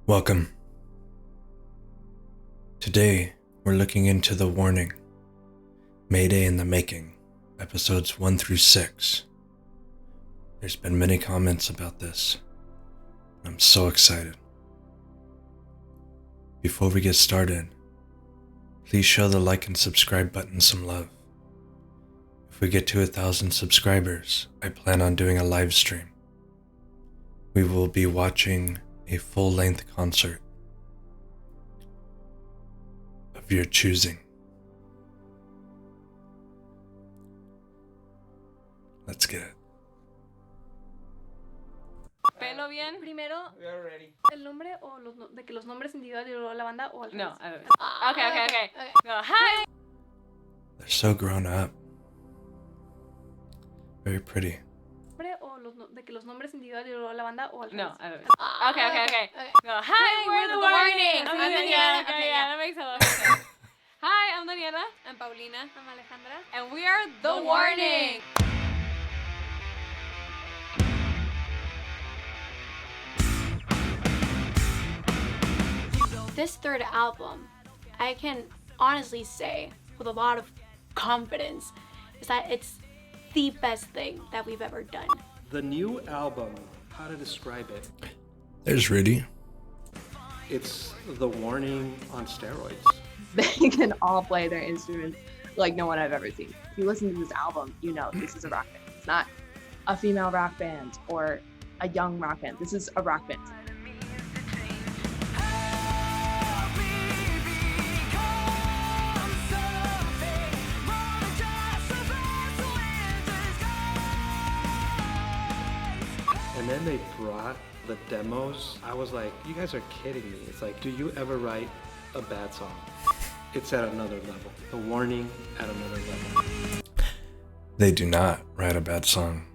Welcome. Today, we're looking into The Warning, Mayday in the Making, episodes 1 through 6. There's been many comments about this. I'm so excited. Before we get started, please show the like and subscribe button some love. If we get to 1,000 subscribers, I plan on doing a live stream. We will be watching a full-length concert of your choosing. Let's get it. Pelo bien. Primero, We are ready. el nombre o de que los nombres individuales y luego la banda o al No. revés. Okay. No, hi. They're so grown up. Very pretty. Nombre o de que los nombres individuales y luego la banda o al No. revés. Okay. No, hi, we're the warning. I'm I'm Daniela. Daniela. Okay, yeah, that makes a lot of sense. Hi, I'm Daniela. I'm Paulina. I'm Alejandra. And we are the warning. This third album, I can honestly say with a lot of confidence, is that it's the best thing that we've ever done. The new album, how to describe it? There's Rudy. It's The Warning on steroids. They can all play their instruments like no one I've ever seen. If you listen to this album, you know this is a rock band. It's not a female rock band or a young rock band. This is a rock band. And then they brought the demos. I was like, you guys are kidding me. It's like, do you ever write a bad song? It's at another level. The Warning at another level. They do not write a bad song.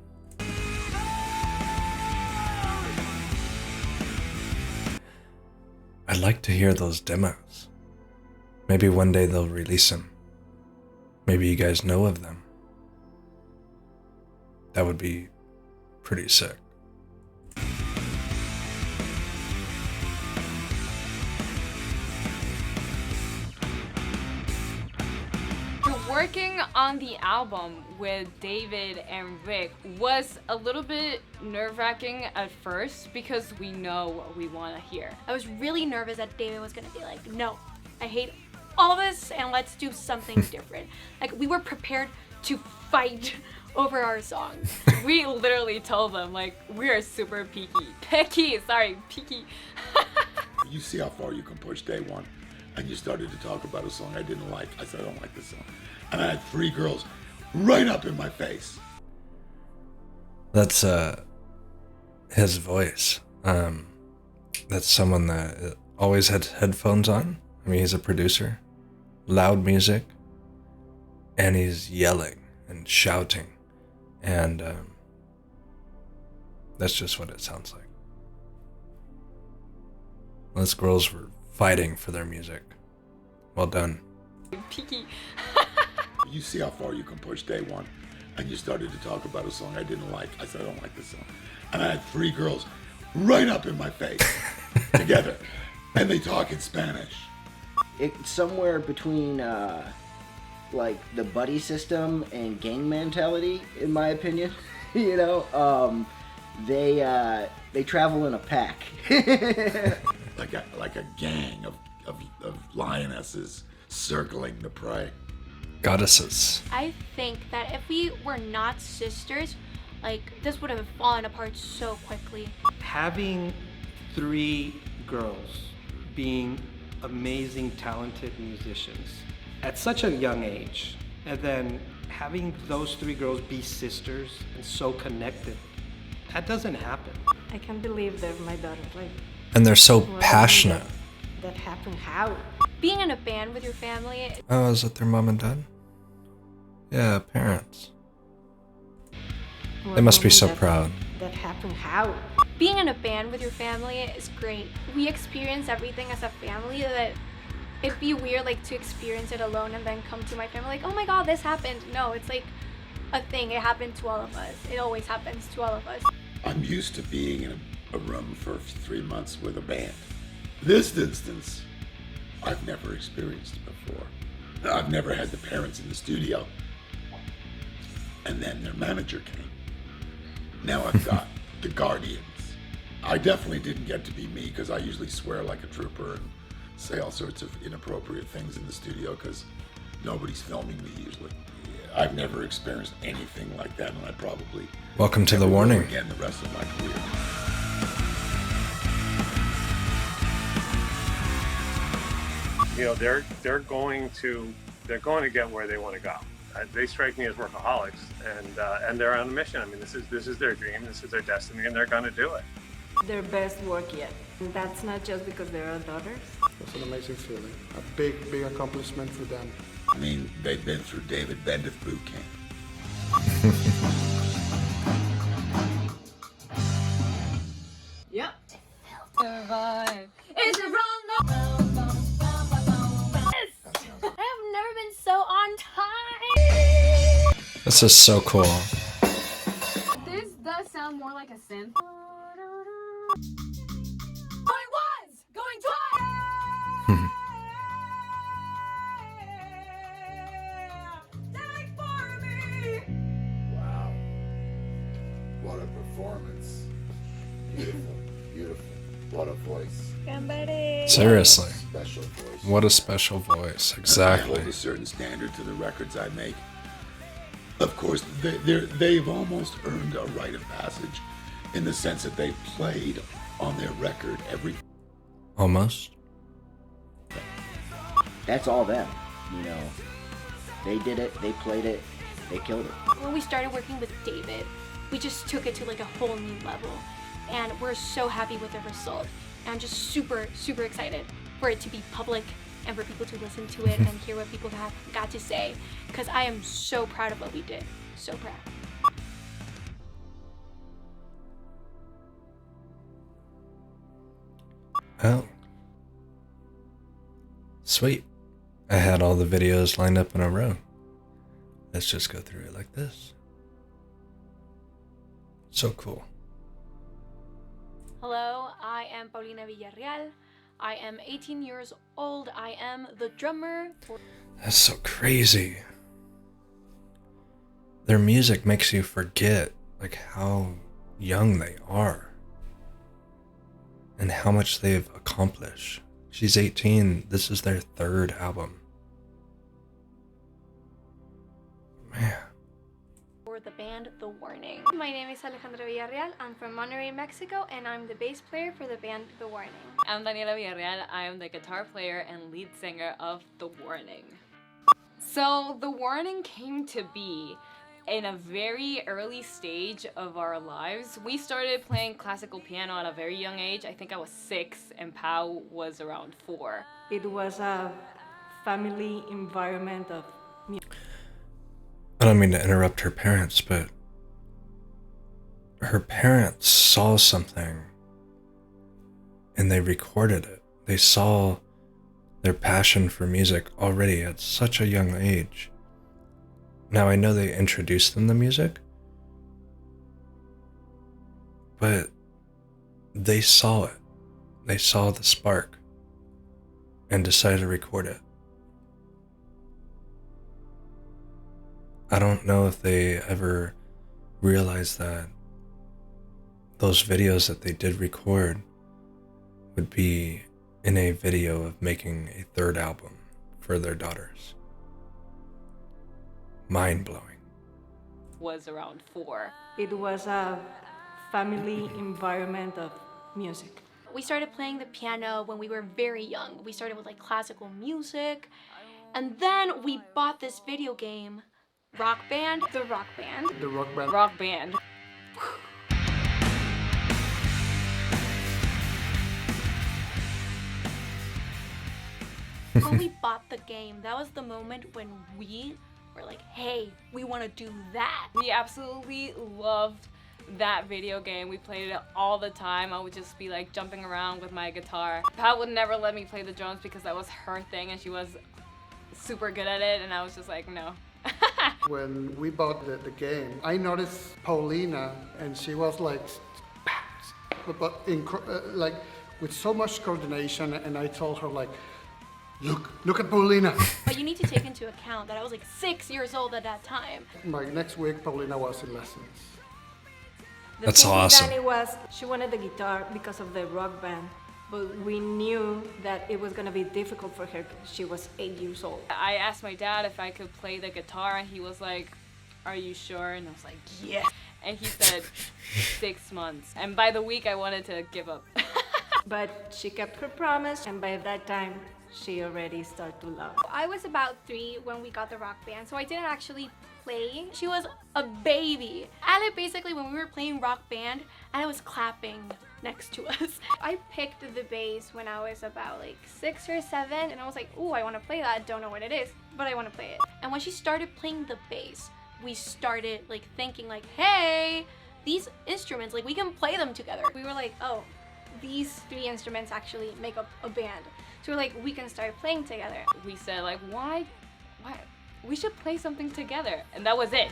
I'd like to hear those demos. Maybe one day they'll release them. Maybe you guys know of them. That would be pretty sick. Working on the album with David and Rick was a little bit nerve-wracking at first because we know what we want to hear. I was really nervous that David was gonna be like, no, I hate all this and let's do something different. Like, we were prepared to fight over our songs. We literally told them, like, we are super picky. You see how far you can push day one. And you started to talk about a song I didn't like. I said, I don't like this song. And I had 3 girls right up in my face. That's his voice. That's someone that always had headphones on. I mean, he's a producer. Loud music. And he's yelling and shouting. And that's just what it sounds like. Those girls were fighting for their music. Well done. Picky. You see how far you can push day one. And you started to talk about a song I didn't like. I said, I don't like this song. And I had 3 girls right up in my face together. And they talk in Spanish. It's somewhere between like the buddy system and gang mentality, in my opinion. You know, they travel in a pack. Like a gang of lionesses circling the prey. Goddesses. I think that if we were not sisters, like, this would have fallen apart so quickly. Having 3 girls being amazing, talented musicians at such a young age, and then having those 3 girls be sisters and so connected, that doesn't happen. I can't believe they're my daughters. Like, And they're so passionate. that happened. How? Being in a band with your family, Oh, is it their mom and dad? Yeah, parents. They must be so proud. That happened. How? being in a band with your family is great. We experience everything as a family that it'd be weird like to experience it alone and then come to my family like, oh my god, this happened. No, it's like a thing. It happened to all of us. It always happens to all of us. I'm used to being in a room for 3 months with a band. This instance, I've never experienced before. I've never had the parents in the studio, and then their manager came. Now I've got the guardians. I definitely didn't get to be me because I usually swear like a trooper and say all sorts of inappropriate things in the studio because nobody's filming me usually. I've never experienced anything like that, and I probably Welcome to The never will Warning. again the rest of my career. You know, they're going to get where they want to go. They strike me as workaholics, and they're on a mission. I mean, this is their dream, this is their destiny, and they're going to do it. Their best work yet. And that's not just because they're our daughters. It's an amazing feeling. A big accomplishment for them. I mean, they've been through David Bendeth boot camp. Yep. Survive. Is it wrong? I have never been so on time. This is so cool. This does sound more like a synth. Going once, going twice. Wow. What a performance. Beautiful, beautiful. What a voice. Seriously. Special voice. What a special voice. I Exactly. hold a certain standard to the records I make. Of course, they've almost earned a rite of passage in the sense that they played on their record every. Almost. That's all them, you know. They did it, they played it, they killed it. When we started working with David, we just took it to like a whole new level. And we're so happy with the result. And I'm just super, super excited for it to be public and for people to listen to it and hear what people have got to say. Because I am so proud of what we did. So proud. Oh. Sweet. I had all the videos lined up in a row. Let's just go through it like this. So cool. Hello, I am Paulina Villarreal. I am 18 years old. I am the drummer for... That's so crazy. Their music makes you forget like how young they are and how much they've accomplished. She's 18. This is their third album. Man. for the band The Warning. My name is Alejandra Villarreal. I'm from Monterrey, Mexico, and I'm the bass player for the band The Warning. I'm Daniela Villarreal. I am the guitar player and lead singer of The Warning. So The Warning came to be in a very early stage of our lives. We started playing classical piano at a very young age. I think I was 6 and Pau was around 4. It was a family environment of music. I don't mean to interrupt her parents, but her parents saw something and they recorded it. They saw their passion for music already at such a young age. Now, I know they introduced them to music, but they saw it. They saw the spark and decided to record it. I don't know if they ever realized that those videos that they did record would be in a video of making a third album for their daughters. Mind-blowing. Was around 4. It was a family environment of music. We started playing the piano when we were very young. We started with like classical music, and then we bought this video game, Rock Band, the Rock Band. The rock band. Rock band. When we bought the game, that was the moment when we were like, hey, we want to do that. We absolutely loved that video game. We played it all the time. I would just be like jumping around with my guitar. Pat would never let me play the drums because that was her thing and she was super good at it, and I was just like, no. When we bought the game, I noticed Paulina, and she was like, like with so much coordination, and I told her like, look at Paulina. But you need to take into account that I was like 6 years old at that time. By next week, Paulina was in lessons. The That's thing with awesome. Dani was she wanted the guitar because of the rock band, but we knew that it was gonna be difficult for her because she was 8 years old. I asked my dad if I could play the guitar, and he was like, "Are you sure?" And I was like, "Yes." And he said 6 months. And by the week, I wanted to give up. But she kept her promise, and by that time, she already started to love. I was about 3 when we got the rock band, so I didn't actually play. She was a baby. Ale basically, when we were playing rock band, Ale was clapping next to us. I picked the bass when I was about like 6 or 7, and I was like, ooh, I want to play that. Don't know what it is, but I want to play it. And when she started playing the bass, we started like thinking like, hey, these instruments, like we can play them together. We were like, oh, these 3 instruments actually make up a band. So we're like, we can start playing together. We said like, why? We should play something together. And that was it.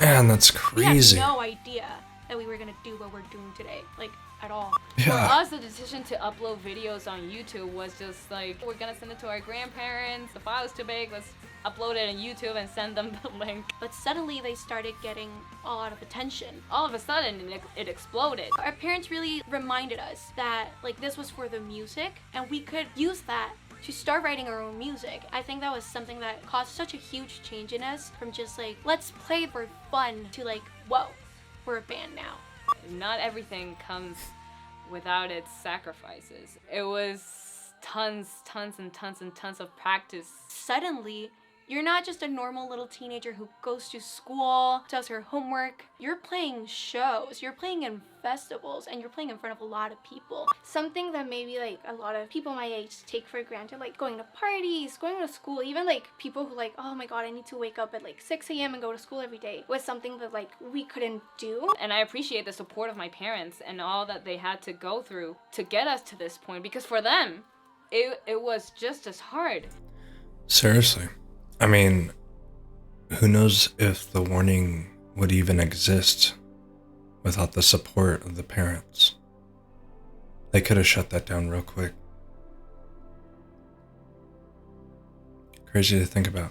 Man, that's We crazy. had no idea that we were gonna do what we're doing today, like at all. For Yeah. us, the decision to upload videos on YouTube was just like, we're gonna send it to our grandparents. The file's too big. Let's upload it on YouTube and send them the link. But suddenly they started getting a lot of attention. All of a sudden, it exploded. Our parents really reminded us that like this was for the music, and we could use that to start writing our own music. I think that was something that caused such a huge change in us, from just like, let's play for fun, to like, whoa, we're a band now. Not everything comes without its sacrifices. It was tons of practice. Suddenly, you're not just a normal little teenager who goes to school, does her homework. You're playing shows, you're playing in festivals, and you're playing in front of a lot of people. Something that maybe like a lot of people my age take for granted, like going to parties, going to school, even like people who like, oh my god, I need to wake up at like 6 a.m. and go to school every day, was something that like we couldn't do. And I appreciate the support of my parents and all that they had to go through to get us to this point, because for them, it was just as hard. Seriously. I mean, who knows if the warning would even exist without the support of the parents. They could have shut that down real quick. Crazy to think about.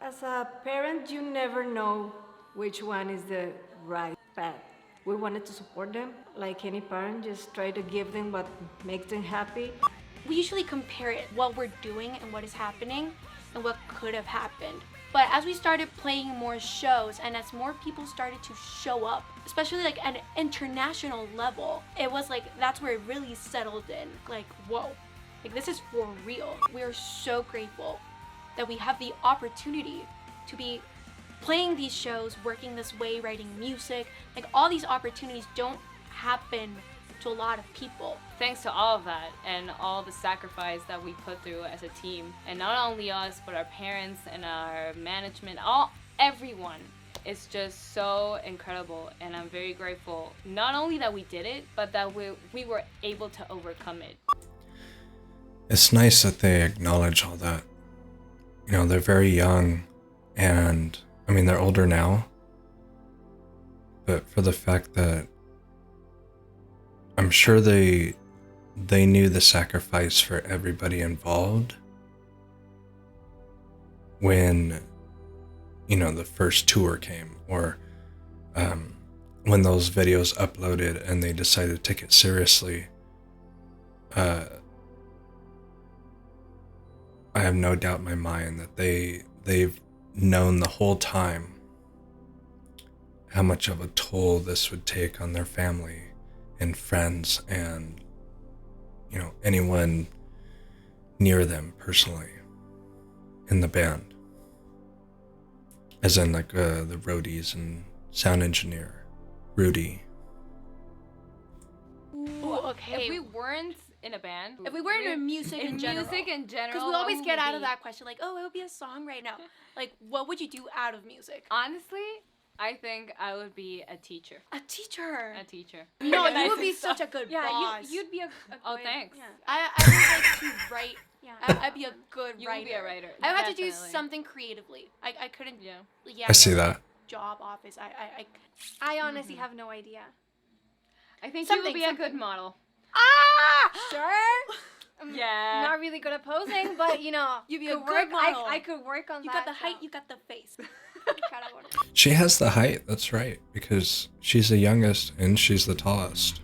As a parent, you never know which one is the right path. We wanted to support them, like any parent, just try to give them what makes them happy. We usually compare it, what we're doing and what is happening, and what could have happened. But as we started playing more shows, and as more people started to show up, especially like at an international level, it was like, that's where it really settled in. Like, whoa, like this is for real. We are so grateful that we have the opportunity to be playing these shows, working this way, writing music. Like, all these opportunities don't happen to a lot of people. Thanks to all of that and all the sacrifice that we put through as a team, and not only us, but our parents and our management, everyone is just so incredible. And I'm very grateful, not only that we did it, but that we were able to overcome it. It's nice that they acknowledge all that. You know, they're very young, and I mean, they're older now, but for the fact that I'm sure they knew the sacrifice for everybody involved when, you know, the first tour came, or when those videos uploaded and they decided to take it seriously. I have no doubt in my mind that they've known the whole time how much of a toll this would take on their family and friends and, you know, anyone near them personally in the band. As in like the roadies and sound engineer, Rudy. Ooh, okay. If we weren't in a band, If we weren't in music in general. Because we always what get would out of we that question, like, oh, it would be a song right now. Like, what would you do out of music? Honestly, I think I would be a teacher. A teacher. A teacher. No, you would be such a good Yeah, boss. you'd be a Oh, great- thanks. Yeah. I would like to write. Yeah, I'd be a good You writer. would be a writer. I would have to do Definitely. something creatively. I couldn't. Yeah. Yeah. I see that. job, office. I honestly have no idea. I think Something, you would be a something. good model. Ah! Sure. Yeah. Not really good at posing, but you know, You'd be a could good work. model. I could work on You that. got the height, so. you got the face. She has the height, that's right, because she's the youngest and she's the tallest.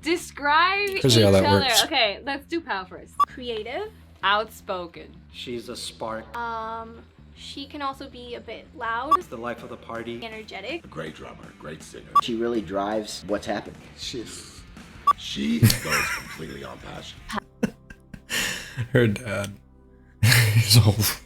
Describe each Crazy how that other. works. Okay, let's do Pal first. Creative. Outspoken. She's a spark. She can also be a bit loud, It's the life of the party. energetic. A great drummer, great singer. She really drives what's happening. She goes completely on passion. Her dad. He's old.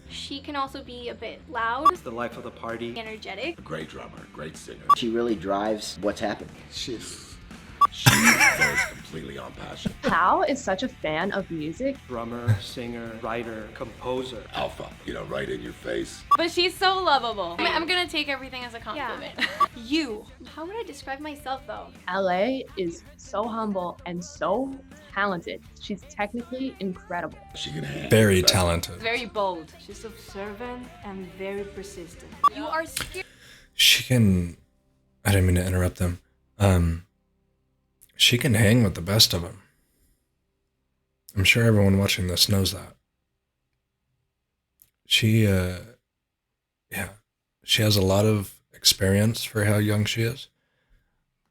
She can also be a bit loud, It's the life of the party. energetic. A great drummer, great singer. She really drives what's happening. She goes completely on passion. Pal is such a fan of music. Drummer, singer, writer, composer. Alpha, right in your face. But she's so lovable. I'm gonna take everything as a compliment. You. How would I describe myself though? LA is so humble and so talented. She's technically incredible. She can hang. Very talented. Very bold. She's observant and very persistent. You are scared. She can... I didn't mean to interrupt them. She can hang with the best of them. I'm sure everyone watching this knows that. She has a lot of experience for how young she is.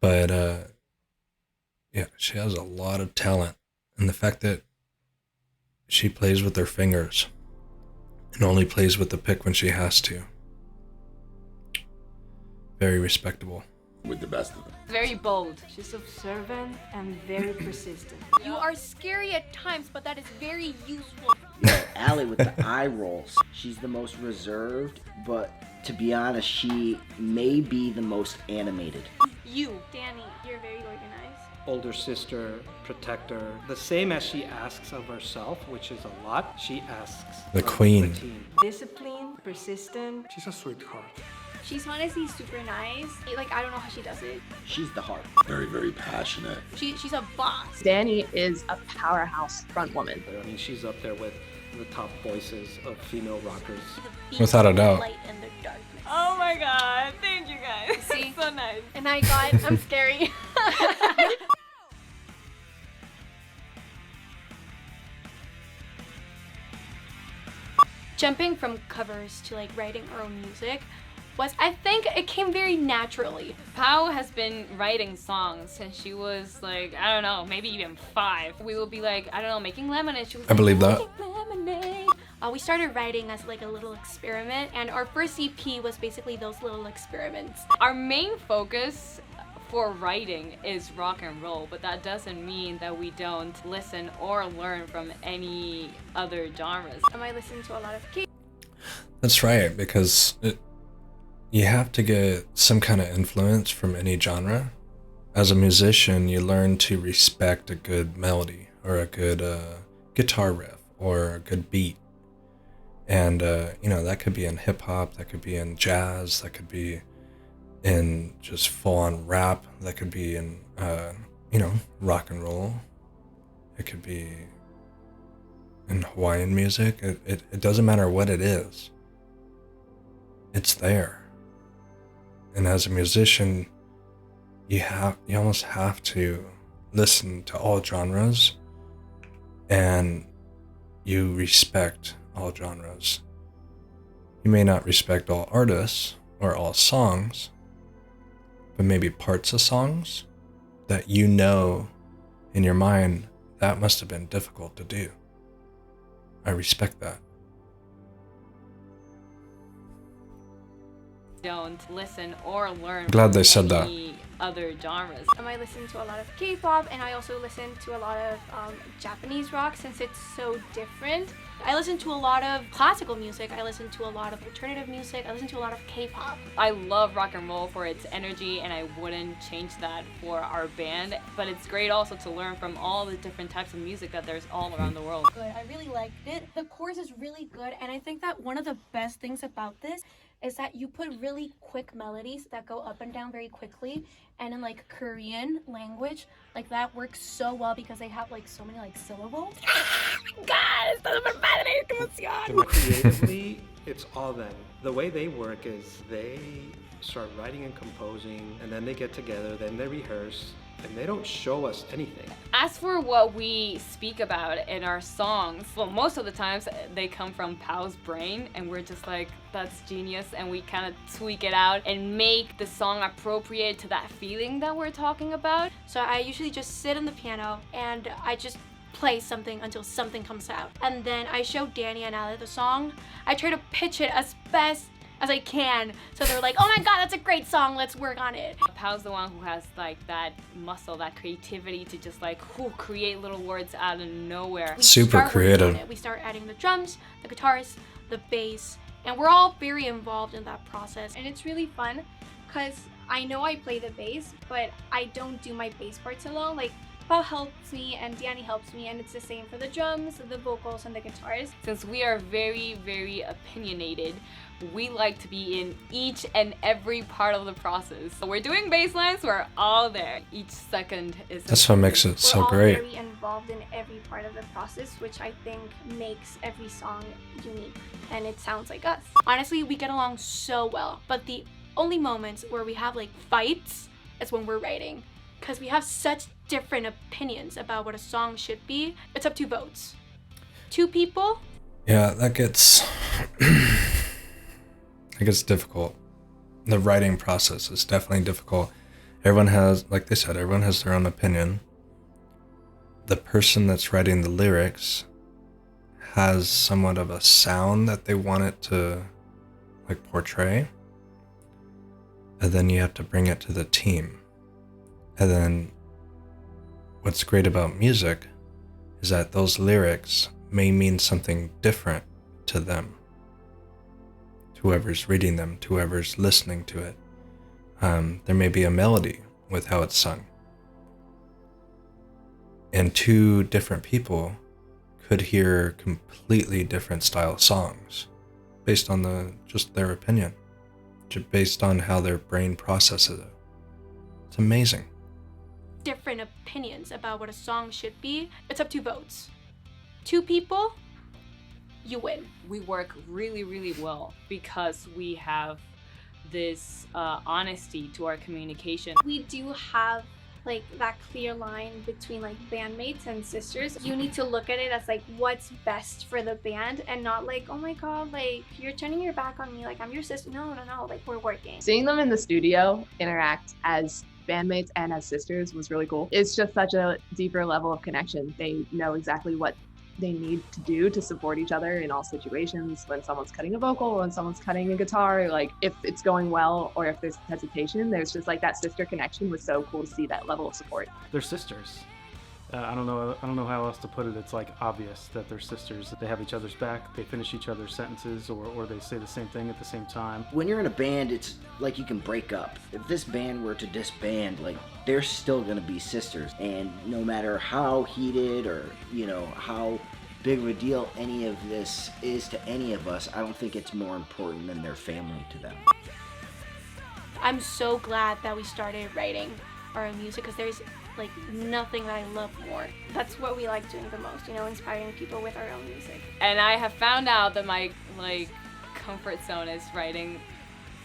But, she has a lot of talent. And the fact that she plays with her fingers and only plays with the pick when she has to. Very respectable. With the best of them. Very bold. She's observant and very persistent. You are scary at times, but that is very useful. Allie with the eye rolls. She's the most reserved, but to be honest, she may be the most animated. You, Danny, you're very organized. Older sister, protector. The same as she asks of herself, which is a lot, she asks The of queen. the team. Disciplined, persistent. She's a sweetheart. She's honestly super nice. Like, I don't know how she does it. She's the heart. Very, very passionate. She's a boss. Danny is a powerhouse front woman. I mean, she's up there with the top voices of female rockers. Without a doubt. Light in the darkness. Oh my god. Thank you guys. See? So nice. And I'm scary. Jumping from covers to like writing our own music was, I think it came very naturally. Pau has been writing songs since she was like, I don't know, maybe even 5. We would be like, I don't know, making lemonade. She was I believe that. making lemonade. We started writing as like a little experiment, and our first EP was basically those little experiments. Our main focus for writing is rock and roll, but that doesn't mean that we don't listen or learn from any other genres. I listened to a lot of K. That's right, because you have to get some kind of influence from any genre. As a musician, you learn to respect a good melody or a good guitar riff or a good beat. And, that could be in hip hop, that could be in jazz, that could be in just full-on rap, that could be in, rock and roll. It could be in Hawaiian music. It doesn't matter what it is. It's there. And as a musician, you almost have to listen to all genres, and you respect all genres. You may not respect all artists or all songs, but maybe parts of songs that in your mind, that must have been difficult to do. I respect that. Don't listen or learn Glad they from said that. any other genres. I listen to a lot of K-pop, and I also listen to a lot of Japanese rock since it's so different. I listen to a lot of classical music. I listen to a lot of alternative music. I listen to a lot of K-pop. I love rock and roll for its energy, and I wouldn't change that for our band. But it's great also to learn from all the different types of music that there's all around the world. Good. I really liked it. The chorus is really good, and I think that one of the best things about this is that you put really quick melodies that go up and down very quickly, and in like Korean language, like that works so well because they have like so many like syllables. God, esto es súper padre, qué emoción. Creatively, it's all them. The way they work is they start writing and composing, and then they get together, then they rehearse, and they don't show us anything. As for what we speak about in our songs, well, most of the times they come from Pau's brain, and we're just like, that's genius, and we kind of tweak it out and make the song appropriate to that feeling that we're talking about. So I usually just sit on the piano and I just play something until something comes out. And then I show Danny and Ali the song. I try to pitch it as best as I can. So they're like, oh my God, that's a great song, let's work on it. Pau's the one who has like that muscle, that creativity to just like create little words out of nowhere. Super creative. We start adding the drums, the guitars, the bass, and we're all very involved in that process. And it's really fun because I know I play the bass, but I don't do my bass parts alone. Like, Paul helps me and Danny helps me, and it's the same for the drums, the vocals, and the guitars. Since we are very, very opinionated, we like to be in each and every part of the process. So we're doing bass lines, we're all there. Each second is... That's what makes it so great. We're all very involved in every part of the process, which I think makes every song unique, and it sounds like us. Honestly, we get along so well, but the only moments where we have like fights is when we're writing, because we have such different opinions about what a song should be. It's up to votes. 2 people. Yeah, that gets... it gets difficult. The writing process is definitely difficult. Everyone has, like they said, everyone has their own opinion. The person that's writing the lyrics has somewhat of a sound that they want it to like portray. And then you have to bring it to the team. And then what's great about music is that those lyrics may mean something different to them, to whoever's reading them, to whoever's listening to it. There may be a melody with how it's sung. And 2 different people could hear completely different style songs based on just their opinion, just based on how their brain processes it. It's amazing. Different opinions about what a song should be. It's up to votes. 2 people, you win. We work really, really well because we have this honesty to our communication. We do have like that clear line between like bandmates and sisters. You need to look at it as like what's best for the band, and not like, oh my God, like you're turning your back on me, like I'm your sister. No, like we're working. Seeing them in the studio interact as bandmates and as sisters was really cool. It's just such a deeper level of connection. They know exactly what they need to do to support each other in all situations. When someone's cutting a vocal, when someone's cutting a guitar, like if it's going well or if there's hesitation, there's just like that sister connection was so cool to see that level of support. They're sisters. I don't know how else to put it. It's like obvious that they're sisters, that they have each other's back, they finish each other's sentences, or they say the same thing at the same time. When you're in a band, it's like you can break up. If this band were to disband, like they're still gonna be sisters, and no matter how heated or how big of a deal any of this is to any of us, I don't think it's more important than their family to them. I'm so glad that we started writing our own music, because there's like nothing that I love more. That's what we like doing the most, inspiring people with our own music. And I have found out that my comfort zone is writing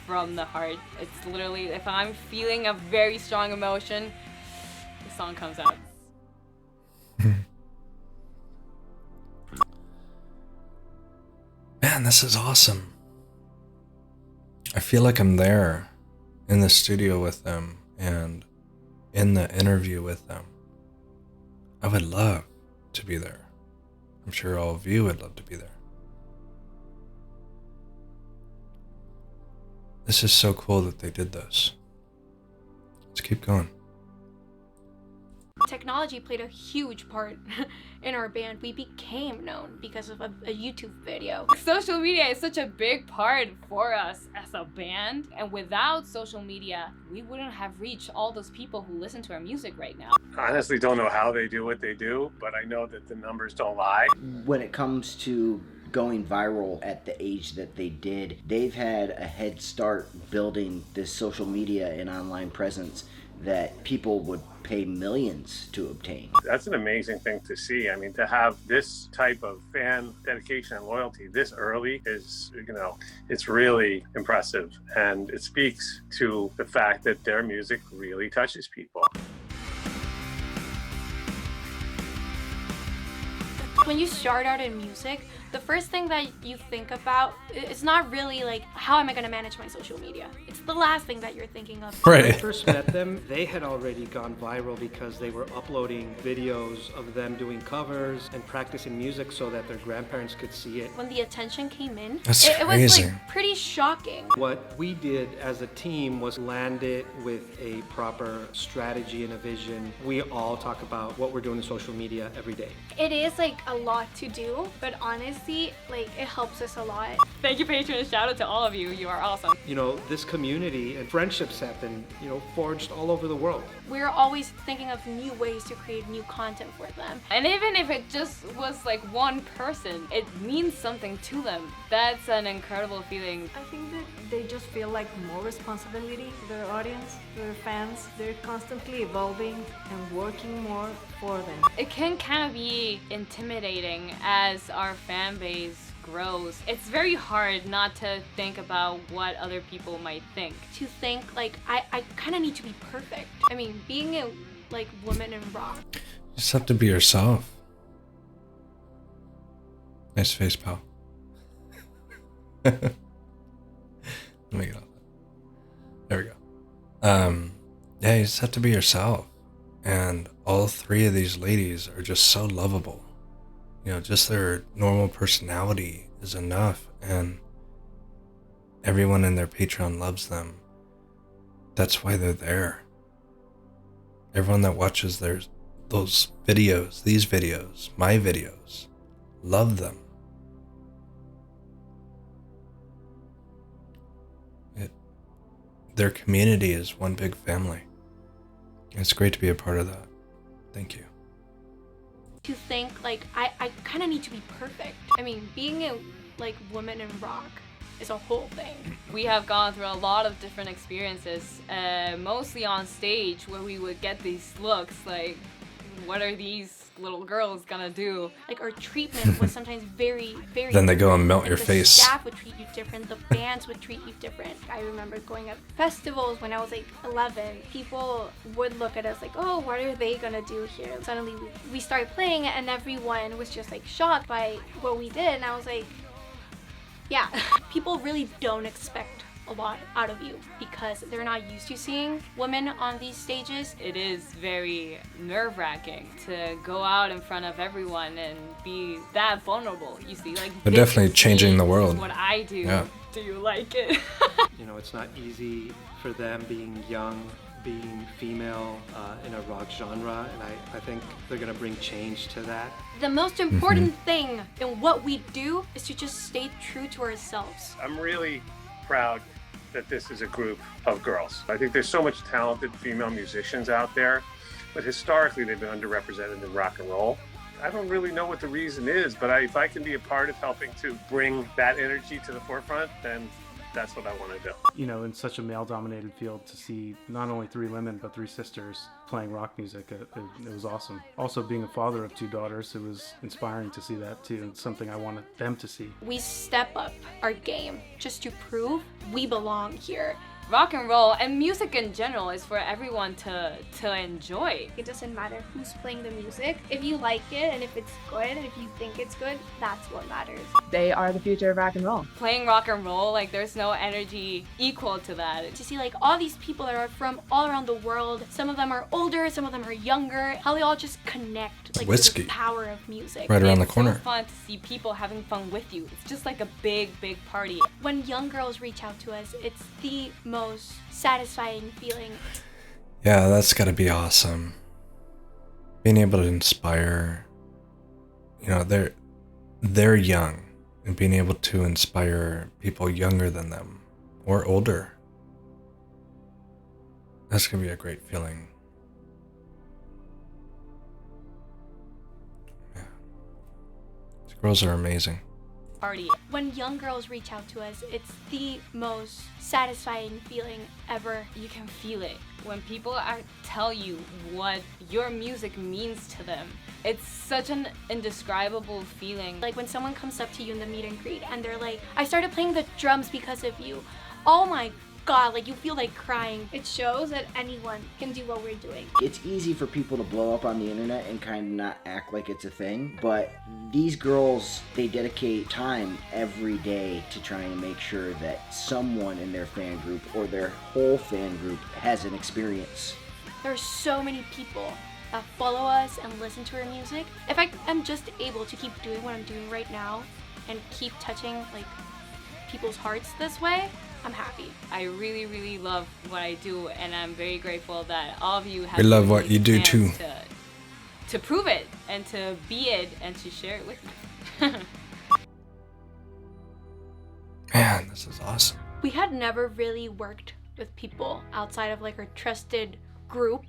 from the heart. It's literally, if I'm feeling a very strong emotion, the song comes out. Man, this is awesome. I feel like I'm there in the studio with them and in the interview with them. I would love to be there. I'm sure all of you would love to be there. This is so cool that they did this. Let's keep going. Technology played a huge part in our band. We became known because of a YouTube video. Social media is such a big part for us as a band, and without social media, we wouldn't have reached all those people who listen to our music right now. I honestly don't know how they do what they do, but I know that the numbers don't lie. When it comes to going viral at the age that they did, they've had a head start building this social media and online presence that people would pay millions to obtain. That's an amazing thing to see. I mean, to have this type of fan dedication and loyalty this early is, it's really impressive. And it speaks to the fact that their music really touches people. When you start out in music, the first thing that you think about is not really like, how am I going to manage my social media? It's the last thing that you're thinking of. When I Right. first met them, they had already gone viral because they were uploading videos of them doing covers and practicing music so that their grandparents could see it. When the attention came in, That's it was crazy. like pretty shocking. What we did as a team was land it with a proper strategy and a vision. We all talk about what we're doing in social media every day. It is like a lot to do, but honestly, like it helps us a lot. Thank you, patrons. Shout out to all of you. You are awesome. This community and friendships have been, forged all over the world. We're always thinking of new ways to create new content for them. And even if it just was like one person, it means something to them. That's an incredible feeling. I think that they just feel like more responsibility to their audience, their fans. They're constantly evolving and working more for them. It can kind of be intimidating as our fan base grows. It's very hard not to think about what other people might think. To think like I kind of need to be perfect. I mean, being a like woman in rock. You just have to be yourself. Nice face, pal. Let me get off that. There we go. Yeah, you just have to be yourself. And all three of these ladies are just so lovable. Just their normal personality is enough, and everyone in their Patreon loves them. That's why they're there. Everyone that watches those videos, these videos, my videos, love them. Their community is one big family. It's great to be a part of that. Thank you. To think like I kind of need to be perfect. I mean, being a like woman in rock is a whole thing. We have gone through a lot of different experiences, mostly on stage, where we would get these looks like, what are these little girls gonna do? Like our treatment was sometimes very, very Then they go and melt different. your The face. staff would treat you different. The bands would treat you different. I remember going at festivals when I was like 11. People would look at us like, oh, what are they gonna do here? Suddenly we started playing and everyone was just like shocked by what we did. And I was like, yeah, people really don't expect a lot out of you because they're not used to seeing women on these stages. It is very nerve-wracking to go out in front of everyone and be that vulnerable. You see, like They're this definitely is changing me, the this world. is what I do. Yeah. Do you like it? It's not easy for them being young, being female in a rock genre, and I think they're gonna bring change to that. The most important thing in what we do is to just stay true to ourselves. I'm really proud that this is a group of girls. I think there's so much talented female musicians out there, but historically they've been underrepresented in rock and roll. I don't really know what the reason is, but if I can be a part of helping to bring that energy to the forefront, then that's what I want to do. In such a male-dominated field, to see not only three women but three sisters playing rock music, it was awesome. Also, being a father of two daughters, it was inspiring to see that too. It's something I wanted them to see. We step up our game just to prove we belong here. Rock and roll and music in general is for everyone to enjoy. It doesn't matter who's playing the music. If you like it and if it's good and if you think it's good, that's what matters. They are the future of rock and roll. Playing rock and roll, like there's no energy equal to that. To see like all these people that are from all around the world, some of them are older, some of them are younger, how they all just connect like with Whiskey. the power of music. Right around the It's corner. so fun to see people having fun with you. It's just like a big party. When young girls reach out to us, it's the most satisfying feeling. Yeah, that's gotta be awesome. Being able to inspire, they're young, and being able to inspire people younger than them or older. That's gonna be a great feeling. Yeah. These girls are amazing. party. When young girls reach out to us, it's the most satisfying feeling ever. You can feel it when people tell you what your music means to them. It's such an indescribable feeling. Like when someone comes up to you in the meet and greet and they're like, I started playing the drums because of you. Oh my God, like you feel like crying. It shows that anyone can do what we're doing. It's easy for people to blow up on the internet and kind of not act like it's a thing, but these girls, they dedicate time every day to trying to make sure that someone in their fan group or their whole fan group has an experience. There are so many people that follow us and listen to our music. If I am just able to keep doing what I'm doing right now and keep touching like people's hearts this way, I'm happy. I really, really love what I do, and I'm very grateful that all of you have We love what you do too. To prove it, and to be it, and to share it with me. Man, this is awesome. We had never really worked with people outside of like our trusted group.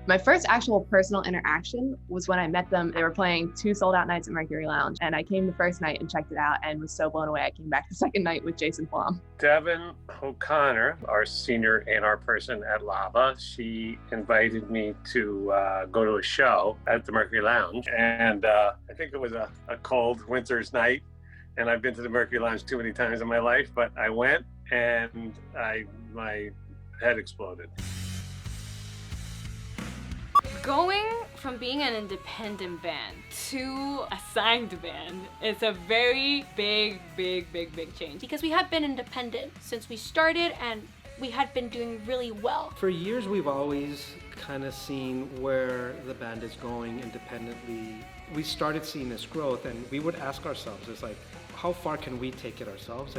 My first actual personal interaction was when I met them. They were playing 2 sold-out nights at Mercury Lounge, and I came the first night and checked it out and was so blown away. I came back the second night with Jason Flom. Devin O'Connor, our senior A&R person at Lava, she invited me to go to a show at the Mercury Lounge. And I think it was a cold winter's night. And I've been to the Mercury Lounge too many times in my life, but I went and my head exploded. Going from being an independent band to a signed band is a very big change. Because we have been independent since we started and we had been doing really well. For years, we've always kind of seen where the band is going independently. We started seeing this growth, and we would ask ourselves, it's like, how far can we take it ourselves?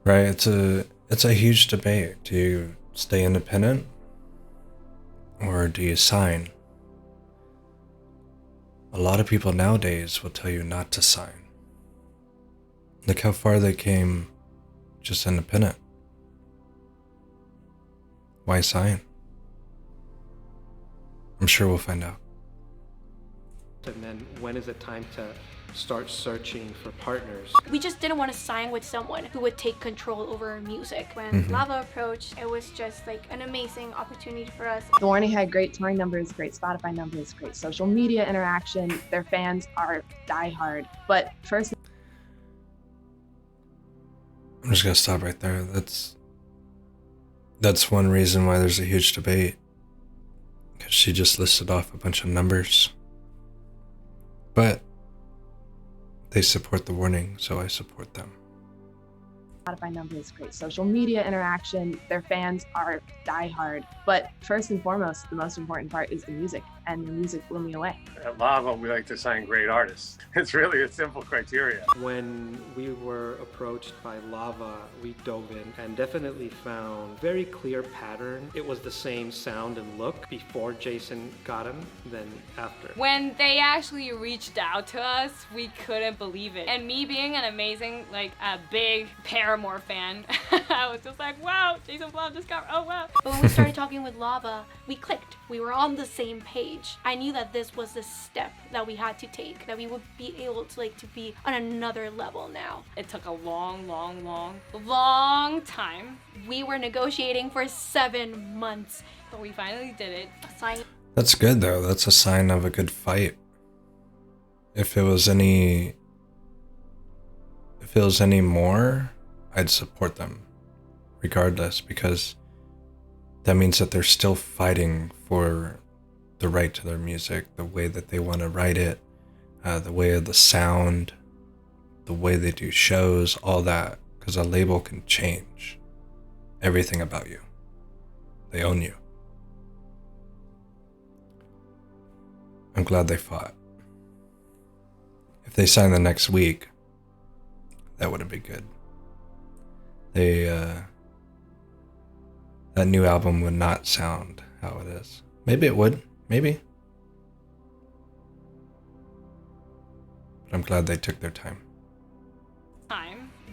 Right, it's a huge debate. Do you stay independent or do you sign? A lot of people nowadays will tell you not to sign. Look how far they came just independent. Why sign? I'm sure we'll find out. And then when is it time to start searching for partners? We just didn't want to sign with someone who would take control over our music. When Lava approached, it was just like an amazing opportunity for us. The Warning had great touring numbers, great Spotify numbers, great social media interaction. Their fans are diehard. But first, I'm just gonna stop right there. That's one reason why there's a huge debate. Because she just listed off a bunch of numbers. But they support The Warning, so I support them. Spotify numbers, great social media interaction. Their fans are diehard. But first and foremost, the most important part is the music, and the music blew me away. At Lava, we like to sign great artists. It's really a simple criteria. When we were approached by Lava, we dove in and definitely found very clear pattern. It was the same sound and look before Jason got him than after. When they actually reached out to us, we couldn't believe it. And me being an amazing, like a big Paramore fan, I was just like, wow, Jason Blum just got, oh wow. But when we started talking with Lava, we clicked. We were on the same page. I knew that this was the step that we had to take, that we would be able to be on another level now. It took a long time. We were negotiating for 7 months, but we finally did it. That's good though. That's a sign of a good fight. If it was any more, I'd support them regardless, because that means that they're still fighting for the right to their music, the way that they want to write it, the way of the sound, the way they do shows, all that, because a label can change everything about you. They own you. I'm glad they fought. If they signed the next week, that would have been good. That new album would not sound how it is. Maybe it would, maybe. But I'm glad they took their time.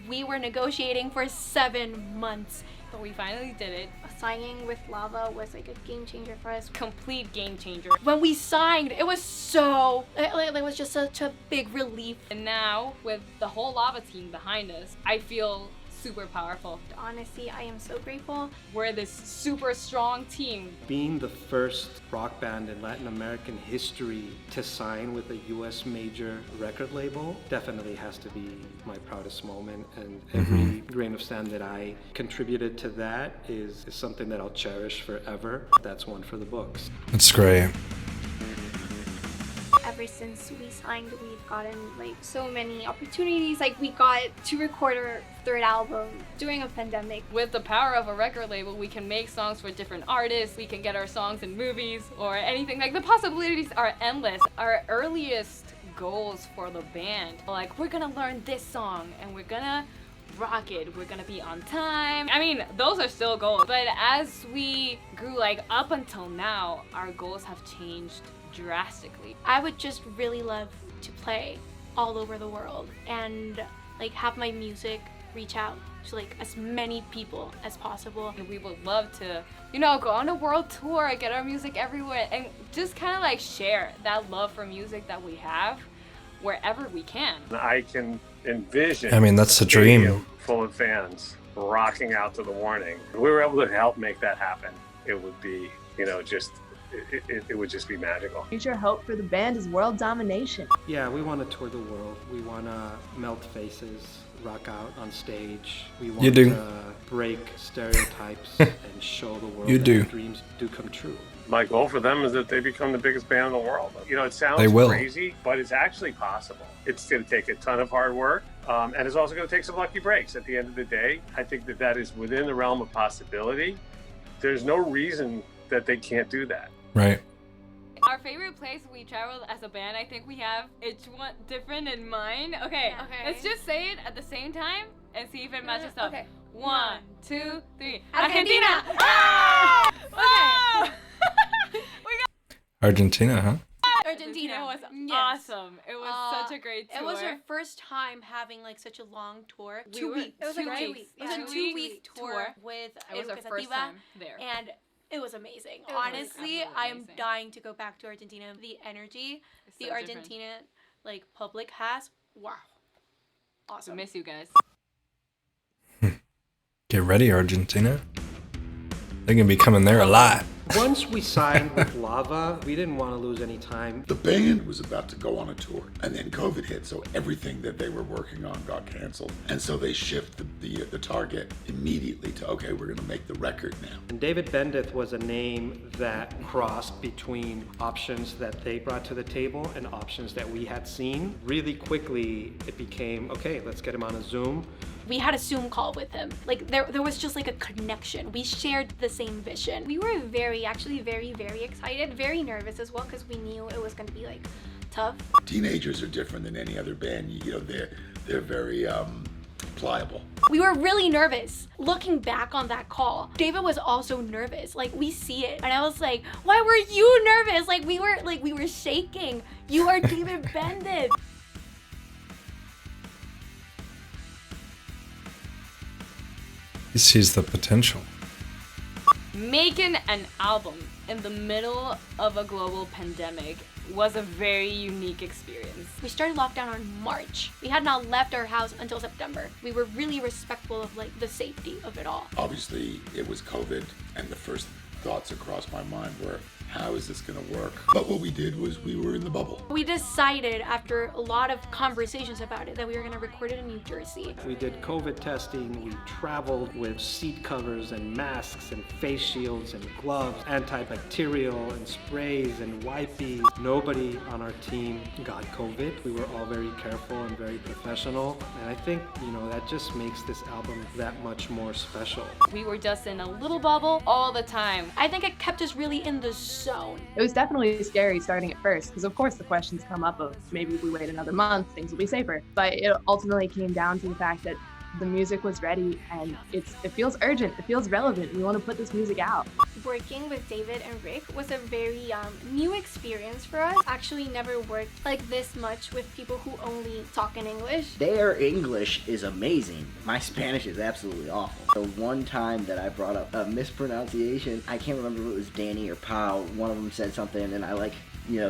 We were negotiating for 7 months, but we finally did it. Signing with Lava was like a game changer for us. Complete game changer. When we signed, it was so, it was just such a big relief. And now, with the whole Lava team behind us, I feel super powerful. Honestly, I am so grateful. We're this super strong team. Being the first rock band in Latin American history to sign with a US major record label definitely has to be my proudest moment, and every grain of sand that I contributed to that is something that I'll cherish forever. That's one for the books. That's great. Ever since we signed, we've gotten like so many opportunities. Like we got to record our third album during a pandemic. With the power of a record label, we can make songs for different artists. We can get our songs in movies or anything. Like the possibilities are endless. Our earliest goals for the band, like we're gonna learn this song and we're gonna rock it. We're gonna be on time. I mean, those are still goals. But as we grew, like up until now, our goals have changed drastically. I would just really love to play all over the world and like have my music reach out to like as many people as possible. And we would love to, you know, go on a world tour, get our music everywhere, and just kind of like share that love for music that we have wherever we can. I can envision. I mean, that's the a stadium dream. full of fans rocking out to The Warning. If we were able to help make that happen, it would be, you know, just. It would just be magical. Future hope for the band is world domination. Yeah, we want to tour the world. We want to melt faces, rock out on stage. We want to break stereotypes and show the world that our dreams do come true. My goal for them is that they become the biggest band in the world. You know, it sounds crazy, but it's actually possible. It's going to take a ton of hard work, and it's also going to take some lucky breaks. At the end of the day, I think that that is within the realm of possibility. There's no reason that they can't do that. Right. Our favorite place we traveled as a band, I think we have each one different in mind. Okay, let's just say it at the same time and see if it matches up. Okay. 1, 2, 3. Argentina! Ah! Okay. Argentina, huh? Argentina was yes. awesome. It was such a great tour. It was our first time having like such a long tour. 2 weeks. It was like 2 weeks. It was a 2-week tour with it was our first time there. And it was amazing. It was honestly, I am dying to go back to Argentina. The energy the Argentina like public has, wow. Awesome. We miss you guys. Get ready, Argentina. They're gonna be coming there a lot. Once we signed with Lava, we didn't want to lose any time. The band was about to go on a tour, and then COVID hit, so everything that they were working on got canceled. And so they shifted the target immediately to, okay, we're going to make the record now. And David Bendeth was a name that crossed between options that they brought to the table and options that we had seen. Really quickly, it became, okay, let's get him on a Zoom. We had a Zoom call with him. Like there was just like a connection. We shared the same vision. We were actually very, very excited, very nervous as well because we knew it was going to be like tough. Teenagers are different than any other band. You know, they're very pliable. We were really nervous. Looking back on that call, David was also nervous. Like we see it, and I was like, "Why were you nervous?" Like we were shaking. You are David Bendeth. He sees the potential. Making an album in the middle of a global pandemic was a very unique experience. We started lockdown on March. We had not left our house until September. We were really respectful of like the safety of it all. Obviously, it was COVID, and the first thoughts across my mind were, how is this going to work? But what we did was we were in the bubble. We decided after a lot of conversations about it that we were going to record it in New Jersey. We did COVID testing. We traveled with seat covers and masks and face shields and gloves, antibacterial and sprays and wipes. Nobody on our team got COVID. We were all very careful and very professional. And I think, you know, that just makes this album that much more special. We were just in a little bubble all the time. I think it kept us really in the zone. It was definitely scary starting at first because of course the questions come up of maybe if we wait another month, things will be safer. But it ultimately came down to the fact that The music was ready, and it feels urgent. It feels relevant. We want to put this music out. Working with David and Rick was a very new experience for us. Actually never worked like this much with people who only talk in English. Their English is amazing. My Spanish is absolutely awful. The one time that I brought up a mispronunciation, I can't remember if it was Danny or Pau, one of them said something and I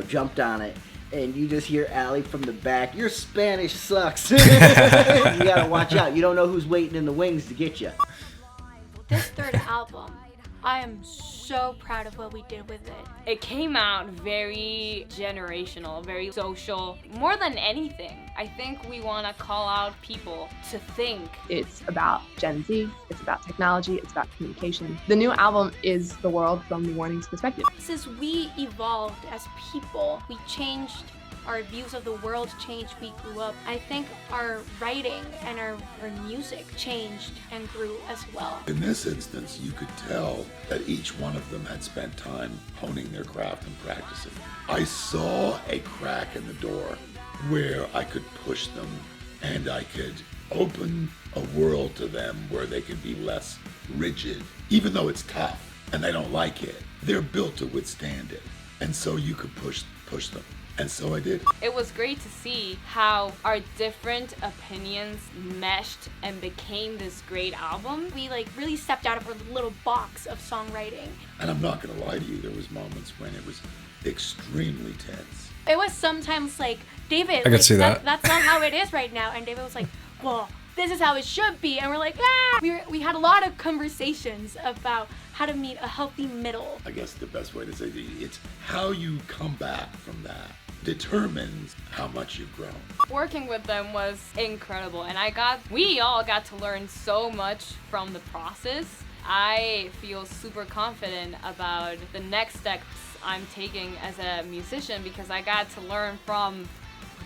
jumped on it. And you just hear Allie from the back, your Spanish sucks. You gotta watch out. You don't know who's waiting in the wings to get you. This third album, I am so proud of what we did with it. It came out very generational, very social. More than anything, I think we want to call out people to think. It's about Gen Z, it's about technology, it's about communication. The new album is the world from The Warning's perspective. Since we evolved as people, we changed, our views of the world changed, we grew up. I think our writing and our music changed and grew as well. In this instance, you could tell that each one of them had spent time honing their craft and practicing. I saw a crack in the door where I could push them and I could open a world to them where they could be less rigid. Even though it's tough and they don't like it, they're built to withstand it. And so you could push them. And so I did. It was great to see how our different opinions meshed and became this great album. We really stepped out of our little box of songwriting. And I'm not gonna lie to you, there was moments when it was extremely tense. It was sometimes like, David, I could see that. That's not how it is right now. And David was like, well, this is how it should be. And we're like, ah! We had a lot of conversations about how to meet a healthy middle. I guess the best way to say it's how you come back from that determines how much you've grown. Working with them was incredible, and we all got to learn so much from the process. I feel super confident about the next steps I'm taking as a musician because I got to learn from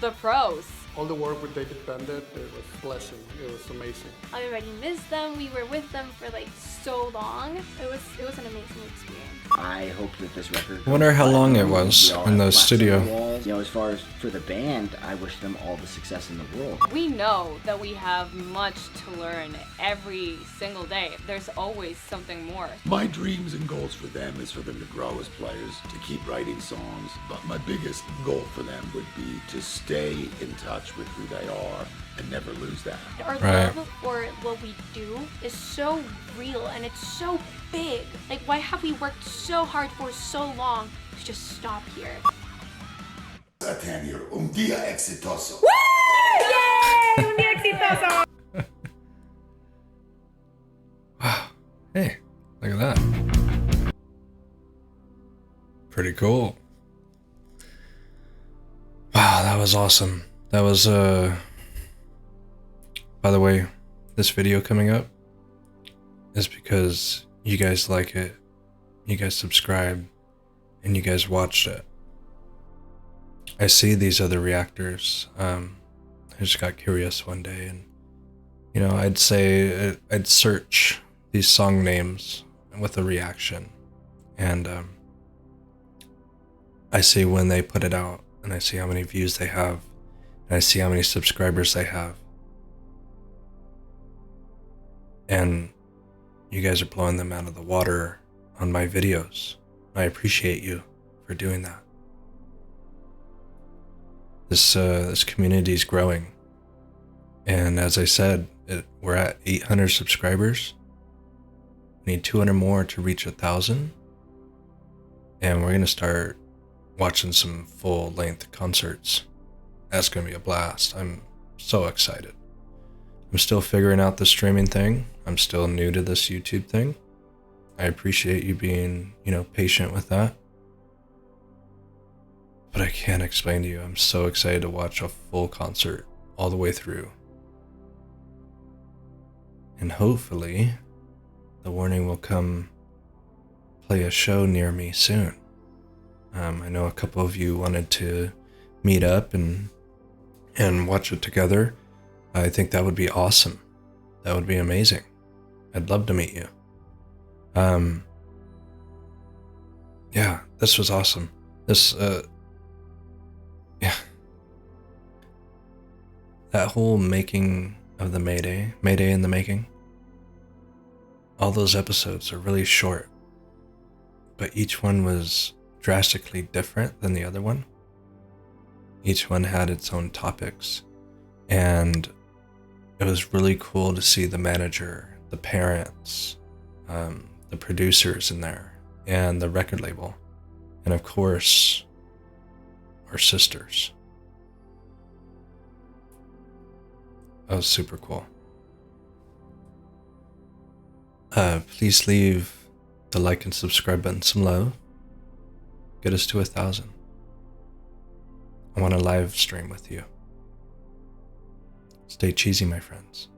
the pros. All the work with David Bandit, it was a blessing. It was amazing. I already missed them. We were with them for so long. It was an amazing experience. I hope that this record. I wonder how long it was in the studio. As far as for the band, I wish them all the success in the world. We know that we have much to learn every single day. There's always something more. My dreams and goals for them is for them to grow as players, to keep writing songs. But my biggest goal for them would be to stay in touch with who they are and never lose that. Our love for what we do is so real and it's so big. Why have we worked so hard for so long to just stop here? Satanier, día exitoso. Woo! Yay! Un día exitoso! Wow. Hey, look at that. Pretty cool. Wow, that was awesome. That was, by the way, this video coming up is because you guys like it, you guys subscribe, and you guys watched it. I see these other reactors. I just got curious one day and, I'd say I'd search these song names with a reaction. And I see when they put it out and I see how many views they have and I see how many subscribers they have. And you guys are blowing them out of the water on my videos. I appreciate you for doing that. This community is growing. And as I said, we're at 800 subscribers. We need 200 more to reach 1,000. And we're going to start watching some full-length concerts. That's going to be a blast. I'm so excited. I'm still figuring out the streaming thing. I'm still new to this YouTube thing. I appreciate you being, patient with that. But I can't explain to you. I'm so excited to watch a full concert all the way through. And hopefully, The Warning will come play a show near me soon. I know a couple of you wanted to meet up and watch it together. I think that would be awesome. That would be amazing. I'd love to meet you. Yeah, this was awesome. Yeah. That whole making of the Mayday in the Making. All those episodes are really short, but each one was drastically different than the other one. Each one had its own topics, and it was really cool to see the manager, the parents, the producers in there, and the record label, and of course, our sisters. That was super cool. Please leave the like and subscribe button some love. Get us to 1,000. I want to live stream with you. Stay cheesy, my friends.